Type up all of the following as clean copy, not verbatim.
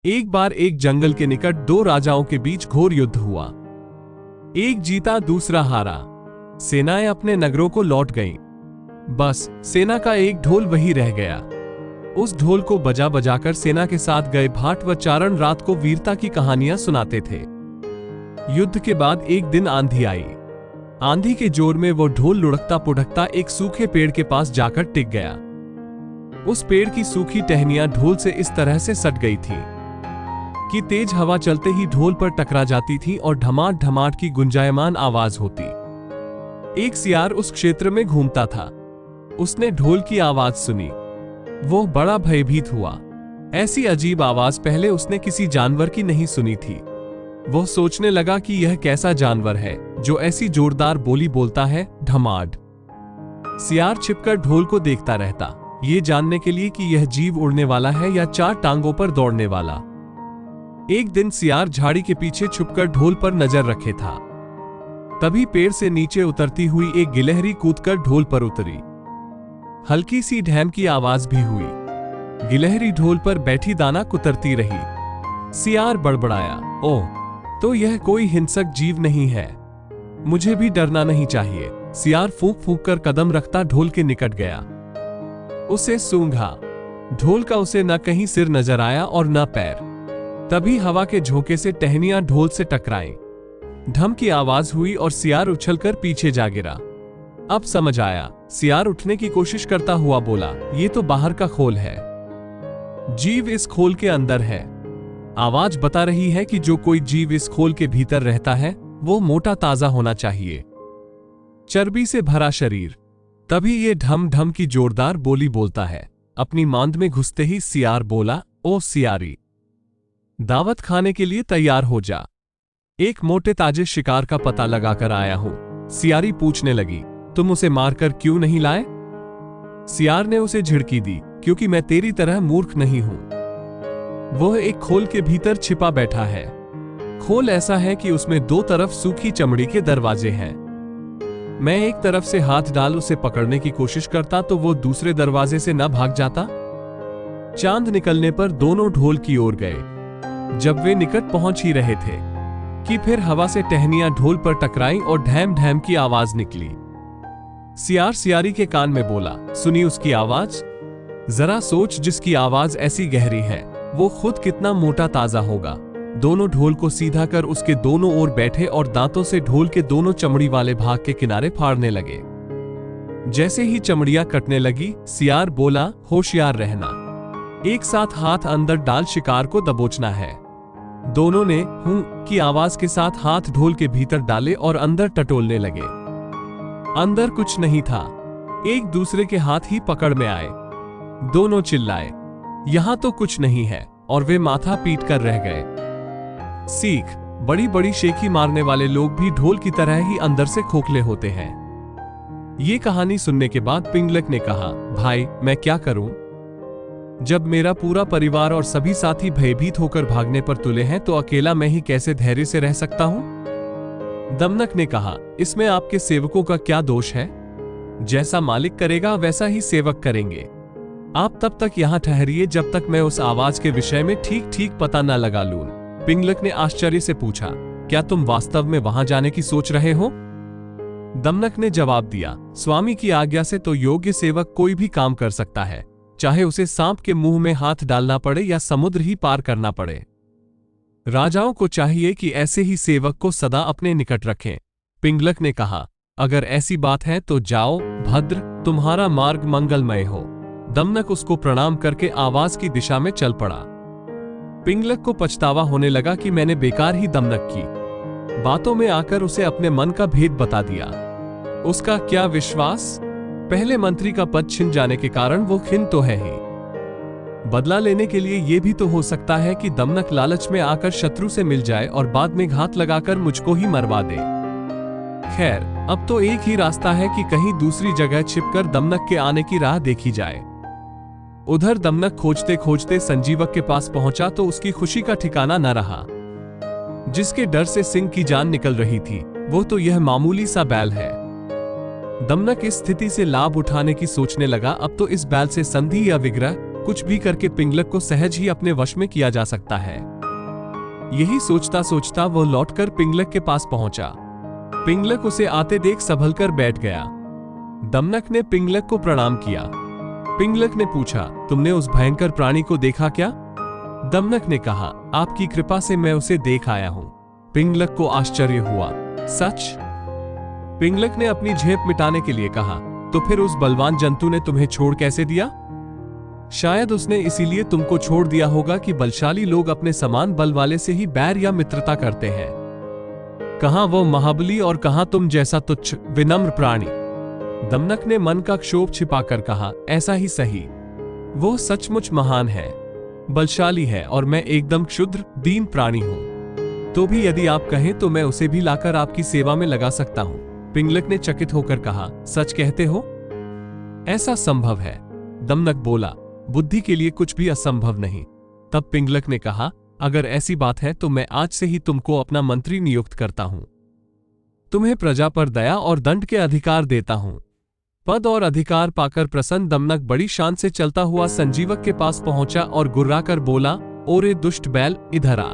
एक बार एक जंगल के निकट दो राजाओं के बीच घोर युद्ध हुआ। एक जीता, दूसरा हारा। सेनाएं अपने नगरों को लौट गईं। बस सेना का एक ढोल वही रह गया। उस ढोल को बजा बजाकर सेना के साथ गए भाट व चारण रात को वीरता की कहानियां सुनाते थे। युद्ध के बाद एक दिन आंधी आई। आंधी के जोर में वो ढोल लुढ़कता पुढ़कता एक सूखे पेड़ के पास जाकर टिक गया। उस पेड़ की सूखी टहनियां ढोल से इस तरह से सट गई थी कि तेज हवा चलते ही ढोल पर टकरा जाती थी और ढमाट ढमाट की गुंजायमान आवाज होती। एक सियार उस क्षेत्र में घूमता था। उसने ढोल की आवाज सुनी। वो बड़ा भयभीत हुआ। ऐसी अजीब आवाज पहले उसने किसी जानवर की नहीं सुनी थी। वो सोचने लगा कि यह कैसा जानवर है जो ऐसी जोरदार बोली बोलता है, ढमाड। सियार छिपकर ढोल को देखता रहता, ये जानने के लिए कि यह जीव उड़ने वाला है या चार टांगों पर दौड़ने वाला। एक दिन सियार झाड़ी के पीछे छुपकर ढोल पर नजर रखे था। तभी पेड़ से नीचे उतरती हुई एक गिलहरी कूदकर ढोल पर उतरी। हल्की सी ढैम की आवाज भी हुई। गिलहरी ढोल पर बैठी दाना कुतरती रही। सियार बड़बड़ाया, ओह, तो यह कोई हिंसक जीव नहीं है, मुझे भी डरना नहीं चाहिए। सियार फूंक फूंक कर कदम रखता ढोल के निकट गया। उसे सूंघा। ढोल का उसे न कहीं सिर नजर आया और न पैर। तभी हवा के झोंके से टहनियां ढोल से टकराईं। ढम की आवाज हुई और सियार उछलकर पीछे जा गिरा। अब समझ आया। सियार उठने की कोशिश करता हुआ बोला, ये तो बाहर का खोल है, जीव इस खोल के अंदर है। आवाज बता रही है कि जो कोई जीव इस खोल के भीतर रहता है वो मोटा ताजा होना चाहिए, चर्बी से भरा शरीर, तभी ये ढम ढम की जोरदार बोली बोलता है। अपनी मांद में घुसते ही सियार बोला, ओ सियारी, दावत खाने के लिए तैयार हो जा। एक मोटे ताजे शिकार का पता लगाकर आया हूं। सियारी पूछने लगी, तुम उसे मारकर क्यों नहीं लाए? सियार ने उसे झिड़की दी, क्योंकि मैं तेरी तरह मूर्ख नहीं हूं। वह एक खोल के भीतर छिपा बैठा है। खोल ऐसा है कि उसमें दो तरफ सूखी चमड़ी के दरवाजे हैं। मैं एक तरफ से हाथ डाल उसे पकड़ने की कोशिश करता तो वो दूसरे दरवाजे से न भाग जाता। चांद निकलने पर दोनों ढोल की ओर गए। जब वे निकट पहुंच ही रहे थे कि फिर हवा से टहनियां ढोल पर टकराईं और ढैम ढैम की आवाज निकली। सियार सियारी के कान में बोला, सुनी उसकी आवाज? जरा सोच, जिसकी आवाज ऐसी गहरी है वो खुद कितना मोटा ताजा होगा। दोनों ढोल को सीधा कर उसके दोनों ओर बैठे और दांतों से ढोल के दोनों चमड़ी वाले भाग के किनारे फाड़ने लगे। जैसे ही चमड़ियां कटने लगी, सियार बोला, होशियार रहना, एक साथ हाथ अंदर डाल शिकार को दबोचना है। दोनों ने हूं की आवाज के साथ हाथ ढोल के भीतर डाले और अंदर टटोलने लगे। अंदर कुछ नहीं था, एक दूसरे के हाथ ही पकड़ में आए। दोनों चिल्लाए, यहां तो कुछ नहीं है, और वे माथा पीट कर रह गए। सीख, बड़ी बड़ी शेखी मारने वाले लोग भी ढोल की तरह ही अंदर से खोखले होते हैं। ये कहानी सुनने के बाद पिंगलक ने कहा, भाई मैं क्या करूं? जब मेरा पूरा परिवार और सभी साथी भयभीत होकर भागने पर तुले हैं तो अकेला मैं ही कैसे धैर्य से रह सकता हूं? दमनक ने कहा, इसमें आपके सेवकों का क्या दोष है? जैसा मालिक करेगा वैसा ही सेवक करेंगे। आप तब तक यहां ठहरिए जब तक मैं उस आवाज के विषय में ठीक ठीक पता न लगा लूं। पिंगलक ने आश्चर्य से पूछा, क्या तुम वास्तव में वहां जाने की सोच रहे हो? दमनक ने जवाब दिया, स्वामी की आज्ञा से तो योग्य सेवक कोई भी काम कर सकता है, चाहे उसे सांप के मुंह में हाथ डालना पड़े या समुद्र ही पार करना पड़े। राजाओं को चाहिए कि ऐसे ही सेवक को सदा अपने निकट रखें। पिंगलक ने कहा, अगर ऐसी बात है तो जाओ, भद्र, तुम्हारा मार्ग मंगलमय हो। दमनक उसको प्रणाम करके आवाज की दिशा में चल पड़ा। पिंगलक को पछतावा होने लगा कि मैंने बेकार ही दमनक की बातों में आकर उसे अपने मन का भेद बता दिया। उसका क्या विश्वास? पहले मंत्री का पद छिन जाने के कारण वो खिन्न तो है ही, बदला लेने के लिए यह भी तो हो सकता है कि दमनक लालच में आकर शत्रु से मिल जाए और बाद में घात लगाकर मुझको ही मरवा दे। खैर, अब तो एक ही रास्ता है कि कहीं दूसरी जगह छिपकर दमनक के आने की राह देखी जाए। उधर दमनक खोजते खोजते संजीवक के पास पहुंचा तो उसकी खुशी का ठिकाना न रहा। जिसके डर से सिंह की जान निकल रही थी वो तो यह मामूली सा बैल है। दमनक इस स्थिति से लाभ उठाने की सोचने लगा, अब तो इस बैल से संधि या विग्रह कुछ भी करके पिंगलक को सहज ही अपने वश में किया जा सकता है। यही सोचता सोचता वो लौटकर पिंगलक के पास पहुंचा। पिंगलक उसे आते देख संभलकर बैठ गया। दमनक ने पिंगलक को प्रणाम किया। पिंगलक ने पूछा, तुमने उस भयंकर प्राणी को देखा क्या? दमनक ने कहा, आपकी कृपा से मैं उसे देख आया हूं। पिंगलक को आश्चर्य हुआ, सच? पिंगलक ने अपनी झेप मिटाने के लिए कहा, तो फिर उस बलवान जंतु ने तुम्हें छोड़ कैसे दिया? शायद उसने इसीलिए तुमको छोड़ दिया होगा कि बलशाली लोग अपने समान बल वाले से ही बैर या मित्रता करते हैं। कहां वो महाबली और कहां तुम जैसा तुच्छ विनम्र प्राणी। दमनक ने मन का क्षोभ छिपाकर कहा, ऐसा ही सही। वो सचमुच महान है, बलशाली है और मैं एकदम क्षुद्र दीन प्राणी हूं। तो भी यदि आप कहें तो मैं उसे भी लाकर आपकी सेवा में लगा सकता हूं। पिंगलक ने चकित होकर कहा, सच कहते हो? ऐसा संभव है। दमनक बोला, बुद्धि के लिए कुछ भी असंभव नहीं। तब पिंगलक ने कहा, अगर ऐसी बात है तो मैं आज से ही तुमको अपना मंत्री नियुक्त करता हूं। तुम्हें प्रजा पर दया और दंड के अधिकार देता हूं। पद और अधिकार पाकर प्रसन्न दमनक बड़ी शान से चलता हुआ संजीवक के पास पहुंचा और गुर्राकर बोला, ओरे दुष्ट बैल, इधर आ।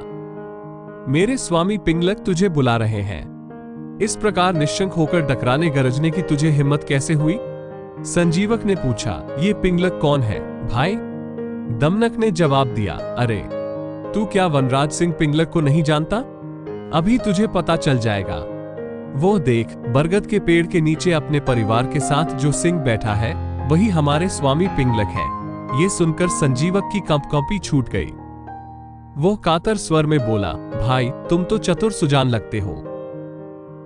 मेरे स्वामी पिंगलक तुझे बुला रहे हैं। इस प्रकार निश्शंक होकर डकराने गरजने की तुझे हिम्मत कैसे हुई? संजीवक ने पूछा, ये पिंगलक कौन है भाई? दमनक ने जवाब दिया, अरे तू क्या वनराज सिंह पिंगलक को नहीं जानता? अभी तुझे पता चल जाएगा। वो देख, बरगद के पेड़ के नीचे अपने परिवार के साथ जो सिंह बैठा है वही हमारे स्वामी पिंगलक है। ये सुनकर संजीवक की कंपकंपी छूट गई। वो कातर स्वर में बोला, भाई तुम तो चतुर सुजान लगते हो।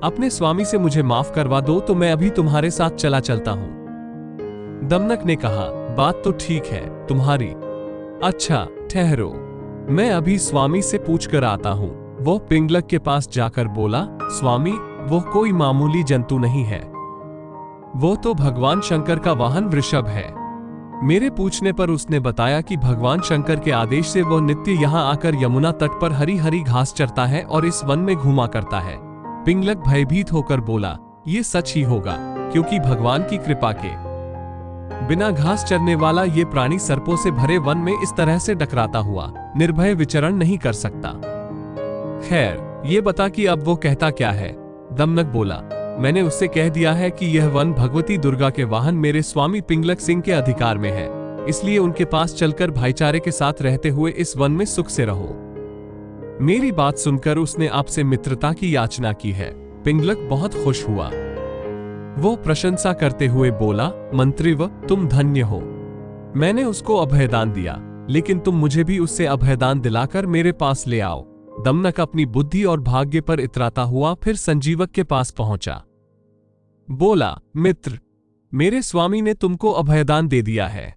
अपने स्वामी से मुझे माफ करवा दो तो मैं अभी तुम्हारे साथ चला चलता हूं। दमनक ने कहा, बात तो ठीक है तुम्हारी। अच्छा ठहरो, मैं अभी स्वामी से पूछ कर आता हूं। वो पिंगलक के पास जाकर बोला, स्वामी वो कोई मामूली जंतु नहीं है। वो तो भगवान शंकर का वाहन वृषभ है। मेरे पूछने पर उसने बताया कि भगवान शंकर के आदेश से वो नित्य यहाँ आकर यमुना तट पर हरी हरी घास चरता है और इस वन में घूमा करता है। पिंगलक भयभीत होकर बोला, ये सच ही होगा, क्योंकि भगवान की कृपा के बिना घास चरने वाला ये प्राणी सर्पों से भरे वन में इस तरह से डकराता हुआ निर्भय विचरण नहीं कर सकता। खैर, ये बता कि अब वो कहता क्या है? दमनक बोला, मैंने उससे कह दिया है कि यह वन भगवती दुर्गा के वाहन मेरे स्वामी पिंगलक सिंह के अधिकार में है, इसलिए उनके पास चलकर भाईचारे के साथ रहते हुए इस वन में सुख से रहो। मेरी बात सुनकर उसने आपसे मित्रता की याचना की है। पिंगलक बहुत खुश हुआ। वो प्रशंसा करते हुए बोला, मंत्रीव तुम धन्य हो। मैंने उसको अभयदान दिया, लेकिन तुम मुझे भी उससे अभयदान दिलाकर मेरे पास ले आओ। दमनक अपनी बुद्धि और भाग्य पर इतराता हुआ फिर संजीवक के पास पहुंचा। बोला, मित्र, मेरे स्वामी ने तुमको अभयदान दे दिया है।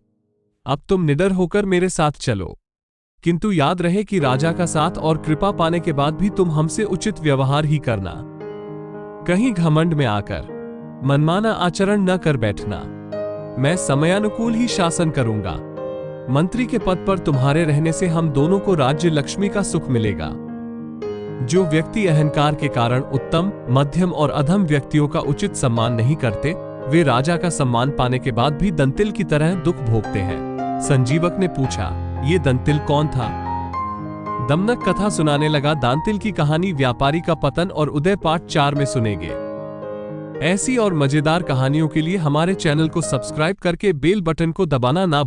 अब तुम निडर होकर मेरे साथ चलो, किंतु याद रहे कि राजा का साथ और कृपा पाने के बाद भी तुम हमसे उचित व्यवहार ही करना। कहीं घमंड में आकर मनमाना आचरण न कर बैठना। मैं समयानुकूल ही शासन करूंगा। मंत्री के पद पर तुम्हारे रहने से हम दोनों को राज्य लक्ष्मी का सुख मिलेगा। जो व्यक्ति अहंकार के कारण उत्तम, मध्यम और अधम व्यक्तियों का उचित सम्मान नहीं करते, वे राजा का सम्मान पाने के बाद भी दंतिल की तरह दुख भोगते हैं। संजीवक ने पूछा, ये दंतिल कौन था? दमनक कथा सुनाने लगा। दांतिल की कहानी व्यापारी का पतन और उदय पार्ट 4 में सुनेंगे। ऐसी और मजेदार कहानियों के लिए हमारे चैनल को सब्सक्राइब करके बेल बटन को दबाना ना